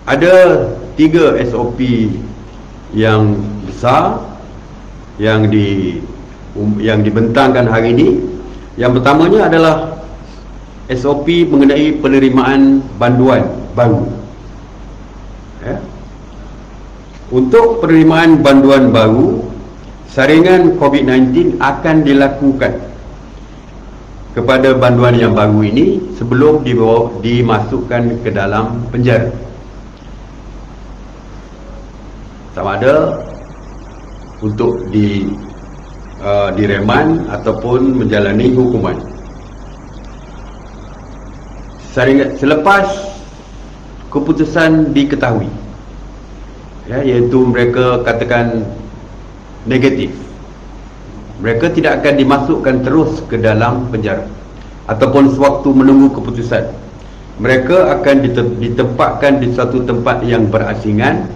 Ada 3 SOP yang besar yang dibentangkan hari ini. Yang pertamanya adalah SOP mengenai penerimaan banduan baru. Untuk penerimaan banduan baru, saringan COVID-19 akan dilakukan kepada banduan yang baru ini sebelum dimasukkan ke dalam penjara. Sama ada untuk direman ataupun menjalani hukuman. Selepas keputusan diketahui, iaitu mereka katakan negatif, mereka tidak akan dimasukkan terus ke dalam penjara ataupun sewaktu menunggu keputusan. Mereka akan ditempatkan di satu tempat yang berasingan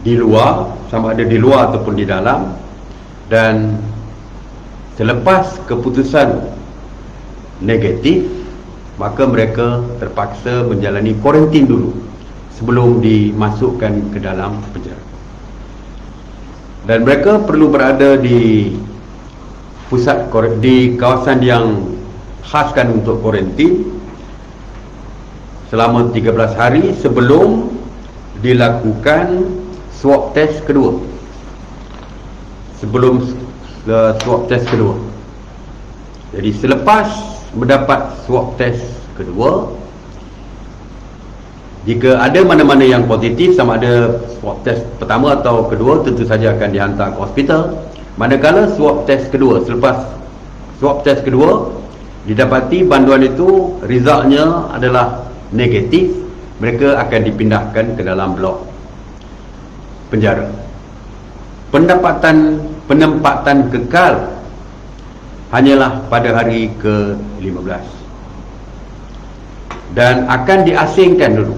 di luar, sama ada di luar ataupun di dalam, dan selepas keputusan negatif, maka mereka terpaksa menjalani kuarantin dulu sebelum dimasukkan ke dalam penjara. Dan mereka perlu berada di kawasan yang khaskan untuk kuarantin selama 13 hari sebelum dilakukan swab test kedua. Jadi selepas mendapat swab test kedua, jika ada mana-mana yang positif, sama ada swab test pertama atau kedua, tentu saja akan dihantar ke hospital. Manakala swab test kedua, selepas swab test kedua didapati banduan itu resultnya adalah negatif, mereka akan dipindahkan ke dalam blok penjara. Penempatan kekal hanyalah pada hari ke-15 dan akan diasingkan dulu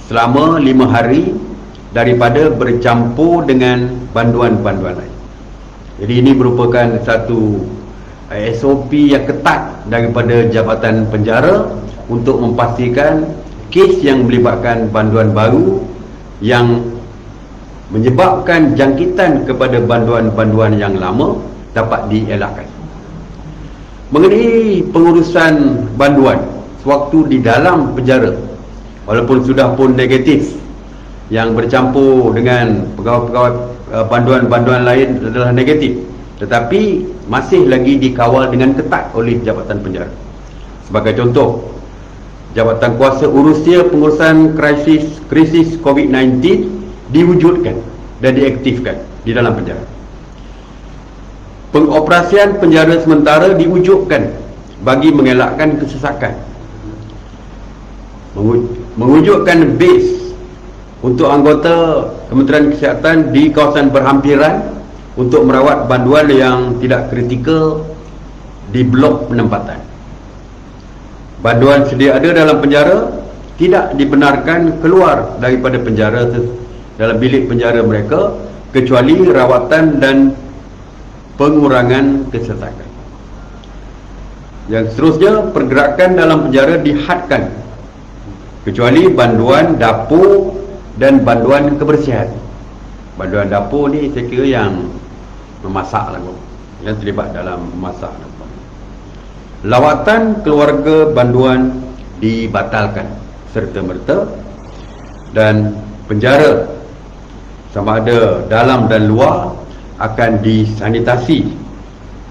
selama 5 hari daripada bercampur dengan banduan-banduan lain. Jadi ini merupakan satu SOP yang ketat daripada Jabatan Penjara untuk memastikan kes yang melibatkan banduan baru yang menyebabkan jangkitan kepada banduan-banduan yang lama dapat dielakkan. Mengenai pengurusan banduan sewaktu di dalam penjara, walaupun sudah pun negatif, yang bercampur dengan pegawai-pegawai banduan-banduan lain adalah negatif, tetapi masih lagi dikawal dengan ketat oleh Jabatan Penjara. Sebagai contoh, Jabatan Kuasa Urusia Pengurusan Krisis COVID-19 diwujudkan dan diaktifkan di dalam penjara. Pengoperasian penjara sementara diwujudkan bagi mengelakkan kesesakan. Mewujudkan base untuk anggota Kementerian Kesihatan di kawasan berhampiran untuk merawat banduan yang tidak kritikal di blok penempatan. Banduan sedia ada dalam penjara tidak dibenarkan keluar daripada penjara dalam bilik penjara mereka kecuali rawatan dan pengurangan kesesakan. Yang seterusnya, pergerakan dalam penjara dihadkan kecuali banduan dapur dan banduan kebersihan. Banduan dapur ni saya kira yang memasak lah, yang terlibat dalam memasak. Lawatan keluarga banduan dibatalkan serta-merta, dan penjara sama ada dalam dan luar akan disanitasi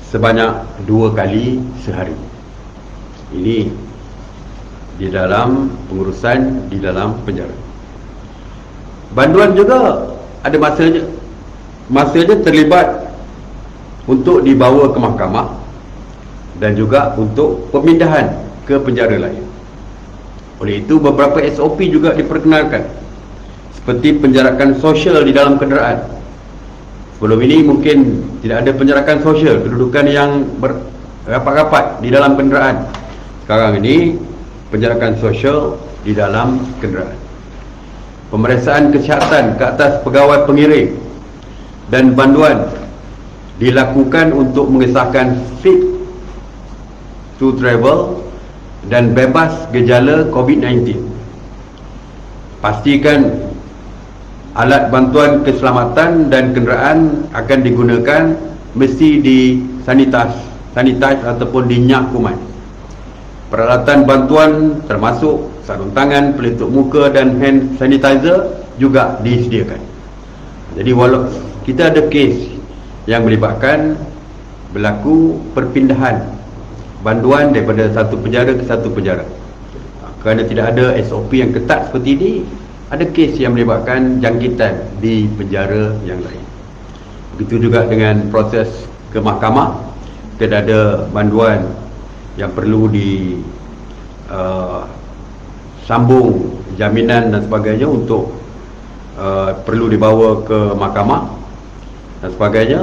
sebanyak 2 kali sehari. Ini di dalam pengurusan di dalam penjara. Banduan juga ada masanya terlibat untuk dibawa ke mahkamah dan juga untuk pemindahan ke penjara lain. Oleh itu beberapa SOP juga diperkenalkan, seperti penjarakan sosial di dalam kenderaan. Sebelum ini mungkin tidak ada penjarakan sosial, kedudukan yang berapat-rapat di dalam kenderaan. Sekarang ini penjarakan sosial di dalam kenderaan. Pemeriksaan kesihatan ke atas pegawai pengirim dan banduan dilakukan untuk mengesahkan fit to travel dan bebas gejala COVID-19. pastikan alat bantuan keselamatan dan kenderaan akan digunakan mesti sanitize ataupun dinyah kuman. Peralatan bantuan termasuk sarung tangan, pelitup muka dan hand sanitizer juga disediakan. Jadi walau kita ada kes yang melibatkan berlaku perpindahan banduan daripada satu penjara ke satu penjara, kerana tidak ada SOP yang ketat seperti ini, ada kes yang melibatkan jangkitan di penjara yang lain. Begitu juga dengan proses ke mahkamah, tidak ada banduan yang perlu sambung jaminan dan sebagainya untuk perlu dibawa ke mahkamah dan sebagainya.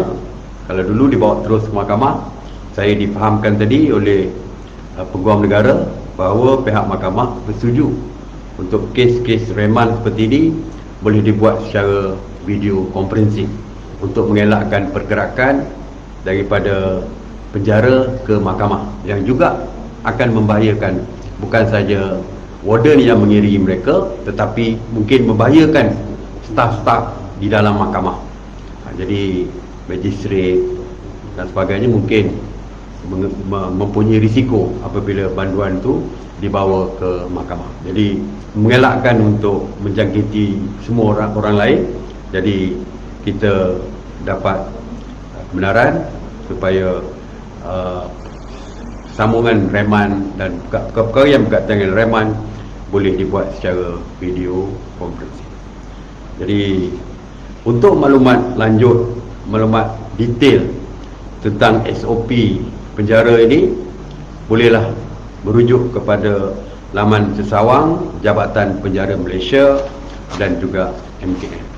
Kalau dulu dibawa terus ke mahkamah, saya difahamkan tadi oleh Peguam Negara bahawa pihak mahkamah bersetuju untuk kes-kes reman seperti ini boleh dibuat secara video conferencing untuk mengelakkan pergerakan daripada penjara ke mahkamah, yang juga akan membahayakan bukan saja warden yang mengiringi mereka, tetapi mungkin membahayakan staf-staf di dalam mahkamah. Jadi magistrate dan sebagainya mungkin mempunyai risiko apabila banduan itu dibawa ke mahkamah. Jadi mengelakkan untuk menjangkiti semua orang lain. Jadi kita dapat kebenaran supaya sambungan reman dan perkara yang berkaitan dengan reman boleh dibuat secara video conferencing. Jadi untuk maklumat lanjut, maklumat detail tentang SOP penjara ini, bolehlah merujuk kepada laman sesawang Jabatan Penjara Malaysia dan juga MKM.